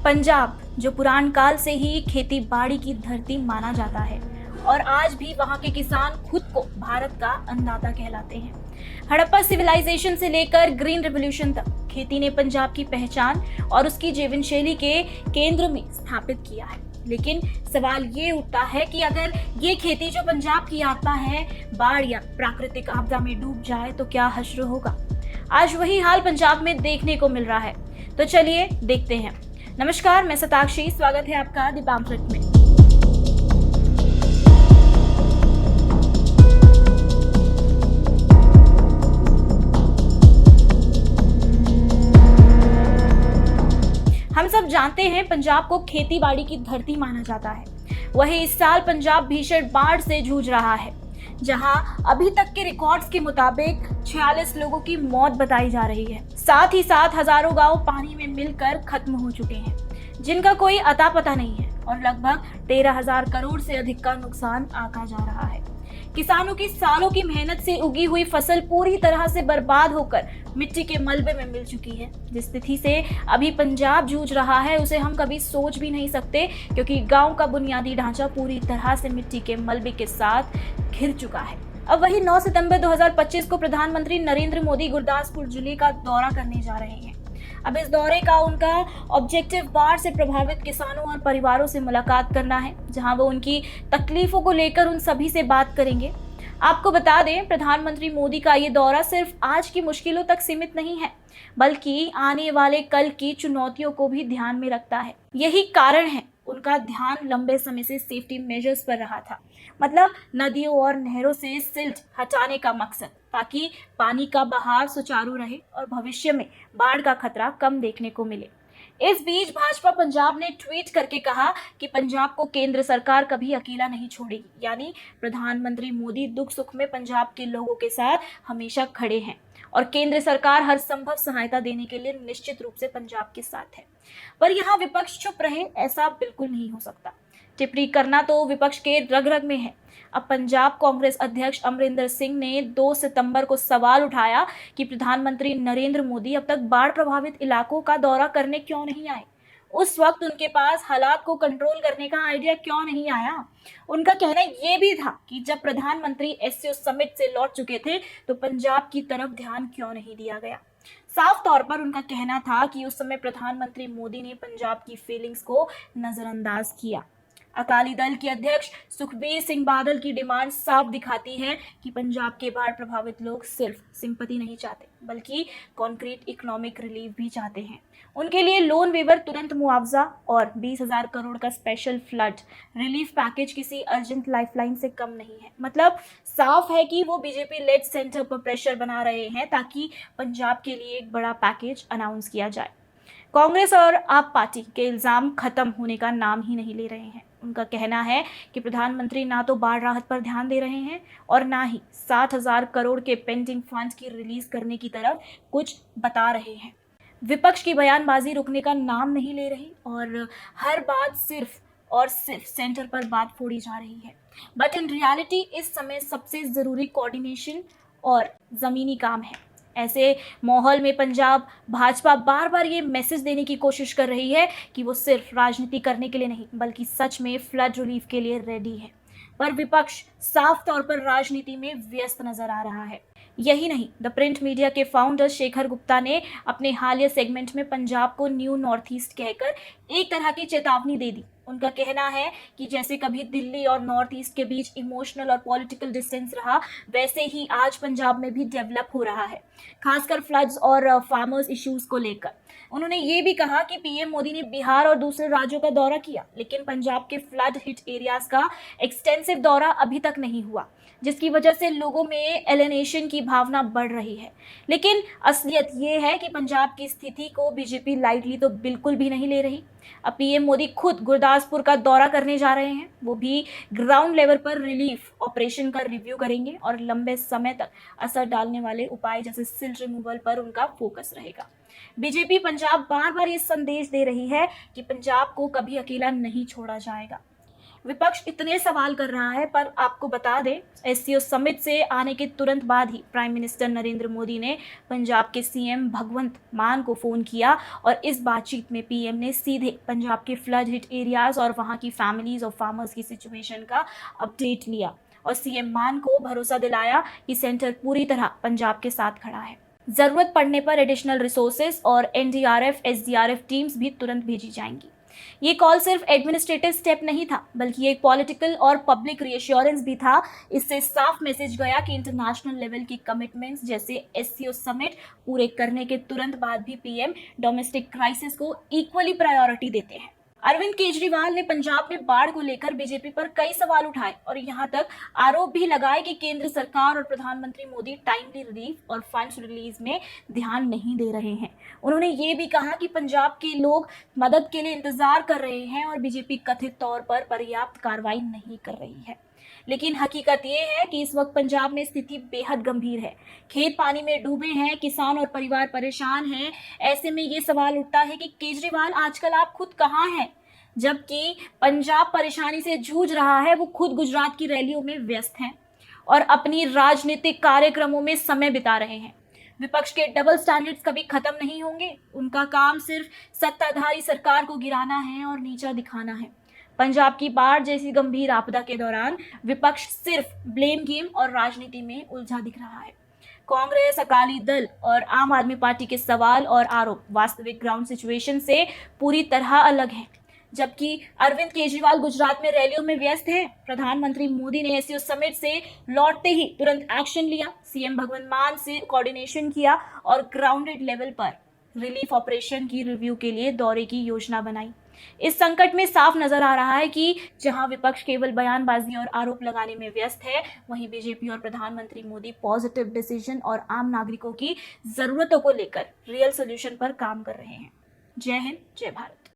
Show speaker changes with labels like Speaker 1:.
Speaker 1: पंजाब जो पुरान काल से ही खेती बाड़ी की धरती माना जाता है और आज भी वहाँ के किसान खुद को भारत का अन्नदाता कहलाते हैं। हड़प्पा सिविलाइजेशन से लेकर ग्रीन रेवोल्यूशन तक खेती ने पंजाब की पहचान और उसकी जीवन शैली के केंद्र में स्थापित किया है। लेकिन सवाल ये उठता है कि अगर ये खेती जो पंजाब की आता है बाढ़ या प्राकृतिक आपदा में डूब जाए तो क्या हश्र होगा। आज वही हाल पंजाब में देखने को मिल रहा है, तो चलिए देखते हैं। नमस्कार, मैं सताक्षी, स्वागत है आपका द पैम्फलेट में। हम सब जानते हैं पंजाब को खेती बाड़ी की धरती माना जाता है। वही इस साल पंजाब भीषण बाढ़ से जूझ रहा है, जहां अभी तक के रिकॉर्ड्स के मुताबिक 46 लोगों की मौत बताई जा रही है। साथ ही साथ हजारों गांव पानी में मिलकर खत्म हो चुके हैं, जिनका कोई अता पता नहीं है और लगभग 13,000 करोड़ से अधिक का नुकसान आंका जा रहा है। किसानों की सालों की मेहनत से उगी हुई फसल पूरी तरह से बर्बाद होकर मिट्टी के मलबे में मिल चुकी है। जिस स्थिति से अभी पंजाब जूझ रहा है उसे हम कभी सोच भी नहीं सकते, क्योंकि गांव का बुनियादी ढांचा पूरी तरह से मिट्टी के मलबे के साथ घिर चुका है। अब वही 9 सितंबर 2025 को प्रधानमंत्री नरेंद्र मोदी गुरदासपुर जिले का दौरा करने जा रहे हैं। अब इस दौरे का उनका ऑब्जेक्टिव बाढ़ से प्रभावित किसानों और परिवारों से मुलाकात करना है, जहां वो उनकी तकलीफों को लेकर उन सभी से बात करेंगे। आपको बता दें, प्रधानमंत्री मोदी का ये दौरा सिर्फ आज की मुश्किलों तक सीमित नहीं है, बल्कि आने वाले कल की चुनौतियों को भी ध्यान में रखता है। यही कारण है उनका ध्यान लंबे समय से सेफ्टी मेजर्स पर रहा था, मतलब नदियों और नहरों से सिल्ट हटाने का मकसद, ताकि पानी का बहाव सुचारू रहे और भविष्य में बाढ़ का खतरा कम देखने को मिले। इस बीच भाजपा पंजाब ने ट्वीट करके कहा कि पंजाब को केंद्र सरकार कभी अकेला नहीं छोड़ेगी, यानी प्रधानमंत्री मोदी दुख सुख में पंजाब के लोगों के साथ हमेशा खड़े हैं और केंद्र सरकार हर संभव सहायता देने के लिए निश्चित रूप से पंजाब के साथ है। पर यहाँ विपक्ष चुप रहे, ऐसा बिल्कुल नहीं हो सकता। टिप्पणी करना तो विपक्ष के रग रग में है। अब पंजाब कांग्रेस अध्यक्ष अमरिंदर सिंह ने 2 सितंबर को सवाल उठाया कि प्रधानमंत्री नरेंद्र मोदी अब तक बाढ़ प्रभावित इलाकों का दौरा करने क्यों नहीं आए। उस वक्त उनके पास हालात को कंट्रोल करने का आइडिया क्यों नहीं आया। उनका कहना ये भी था कि जब प्रधानमंत्री एससीओ समिट से लौट चुके थे तो पंजाब की तरफ ध्यान क्यों नहीं दिया गया। साफ तौर पर उनका कहना था कि उस समय प्रधानमंत्री मोदी ने पंजाब की फीलिंग्स को नजरअंदाज किया। अकाली दल के अध्यक्ष सुखबीर सिंह बादल की डिमांड साफ दिखाती है कि पंजाब के बाढ़ प्रभावित लोग सिर्फ सिंपैथी नहीं चाहते, बल्कि कॉन्क्रीट इकोनॉमिक रिलीफ भी चाहते हैं। उनके लिए लोन वेवर, तुरंत मुआवजा और 20,000 करोड़ का स्पेशल फ्लड रिलीफ पैकेज किसी अर्जेंट लाइफलाइन से कम नहीं है। मतलब साफ है कि वो बीजेपी लेड सेंटर पर प्रेशर बना रहे हैं ताकि पंजाब के लिए एक बड़ा पैकेज अनाउंस किया जाए। कांग्रेस और आप पार्टी के इल्जाम खत्म होने का नाम ही नहीं ले रहे हैं। उनका कहना है कि प्रधानमंत्री ना तो बाढ़ राहत पर ध्यान दे रहे हैं और ना ही 60,000 करोड़ के पेंडिंग फंड्स की रिलीज करने की तरफ कुछ बता रहे हैं। विपक्ष की बयानबाजी रुकने का नाम नहीं ले रही और हर बात सिर्फ और सिर्फ सेंटर पर बात फोड़ी जा रही है। बट इन रियलिटी इस समय सबसे जरूरी कोऑर्डिनेशन और जमीनी काम है। ऐसे माहौल में पंजाब भाजपा बार बार ये मैसेज देने की कोशिश कर रही है कि वो सिर्फ राजनीति करने के लिए नहीं, बल्कि सच में फ्लड रिलीफ के लिए रेडी है। पर विपक्ष साफ तौर पर राजनीति में व्यस्त नजर आ रहा है। यही नहीं, द प्रिंट मीडिया के फाउंडर शेखर गुप्ता ने अपने हालिया सेगमेंट में पंजाब को न्यू नॉर्थ ईस्ट कहकर एक तरह की चेतावनी दे दी। उनका कहना है कि जैसे कभी दिल्ली और नॉर्थ ईस्ट के बीच इमोशनल और पॉलिटिकल डिस्टेंस रहा, वैसे ही आज पंजाब में भी डेवलप हो रहा है, खासकर फ्लड्स और फार्मर्स इश्यूज को लेकर। उन्होंने ये भी कहा कि पीएम मोदी ने बिहार और दूसरे राज्यों का दौरा किया, लेकिन पंजाब के फ्लड हिट एरियाज का एक्सटेंसिव दौरा अभी तक नहीं हुआ, जिसकी वजह से लोगों में एलिनेशन की भावना बढ़ रही है। लेकिन असलियत ये है कि पंजाब की स्थिति को बीजेपी लाइटली तो बिल्कुल भी नहीं ले रही। अब पीएम मोदी खुद गुरदासपुर का दौरा करने जा रहे हैं। वो भी ग्राउंड लेवल पर रिलीफ ऑपरेशन का रिव्यू करेंगे और लंबे समय तक असर डालने वाले उपाय जैसे सिल्ट रिमूवल पर उनका फोकस रहेगा। बीजेपी पंजाब बार बार ये संदेश दे रही है कि पंजाब को कभी अकेला नहीं छोड़ा जाएगा। विपक्ष इतने सवाल कर रहा है, पर आपको बता दें, एससीओ समिट से आने के तुरंत बाद ही प्राइम मिनिस्टर नरेंद्र मोदी ने पंजाब के सीएम भगवंत मान को फोन किया और इस बातचीत में पीएम ने सीधे पंजाब के फ्लड हिट एरियाज और वहां की फैमिलीज और फार्मर्स की सिचुएशन का अपडेट लिया और सीएम मान को भरोसा दिलाया कि सेंटर पूरी तरह पंजाब के साथ खड़ा है। जरूरत पड़ने पर एडिशनल रिसोर्सेज और एनडीआरएफ, एसडीआरएफ टीम्स भी तुरंत भेजी जाएंगी। ये कॉल सिर्फ एडमिनिस्ट्रेटिव स्टेप नहीं था, बल्कि एक पॉलिटिकल और पब्लिक रीअश्योरेंस भी था। इससे साफ मैसेज गया कि इंटरनेशनल लेवल की कमिटमेंट्स जैसे एससीओ समिट पूरे करने के तुरंत बाद भी पीएम डोमेस्टिक क्राइसिस को इक्वली प्रायोरिटी देते हैं। अरविंद केजरीवाल ने पंजाब में बाढ़ को लेकर बीजेपी पर कई सवाल उठाए और यहां तक आरोप भी लगाए कि केंद्र सरकार और प्रधानमंत्री मोदी टाइमली रिलीफ और फंड्स रिलीज में ध्यान नहीं दे रहे हैं। उन्होंने ये भी कहा कि पंजाब के लोग मदद के लिए इंतजार कर रहे हैं और बीजेपी कथित तौर पर पर्याप्त कार्रवाई नहीं कर रही है। लेकिन हकीकत ये है कि इस वक्त पंजाब में स्थिति बेहद गंभीर है। खेत पानी में डूबे हैं, किसान और परिवार परेशान हैं। ऐसे में ये सवाल उठता है कि केजरीवाल आजकल आप खुद कहाँ हैं? जबकि पंजाब परेशानी से जूझ रहा है, वो खुद गुजरात की रैलियों में व्यस्त हैं और अपनी राजनीतिक कार्यक्रमों में समय बिता रहे हैं। विपक्ष के डबल स्टैंडर्ड्स कभी खत्म नहीं होंगे। उनका काम सिर्फ सत्ताधारी सरकार को गिराना है और नीचा दिखाना है। पंजाब की बाढ़ जैसी गंभीर आपदा के दौरान विपक्ष सिर्फ ब्लेम गेम और राजनीति में उलझा दिख रहा है। कांग्रेस, अकाली दल और आम आदमी पार्टी के सवाल और आरोप वास्तविक ग्राउंड सिचुएशन से पूरी तरह अलग हैं। जबकि अरविंद केजरीवाल गुजरात में रैलियों में व्यस्त हैं, प्रधानमंत्री मोदी ने एससीओ समिट से लौटते ही तुरंत एक्शन लिया, सीएम भगवंत मान से कोऑर्डिनेशन किया और ग्राउंडेड लेवल पर रिलीफ ऑपरेशन की रिव्यू के लिए दौरे की योजना बनाई। इस संकट में साफ नजर आ रहा है कि जहां विपक्ष केवल बयानबाजी और आरोप लगाने में व्यस्त है, वहीं बीजेपी और प्रधानमंत्री मोदी पॉजिटिव डिसीजन और आम नागरिकों की जरूरतों को लेकर रियल सोल्यूशन पर काम कर रहे हैं। जय हिंद, जय भारत।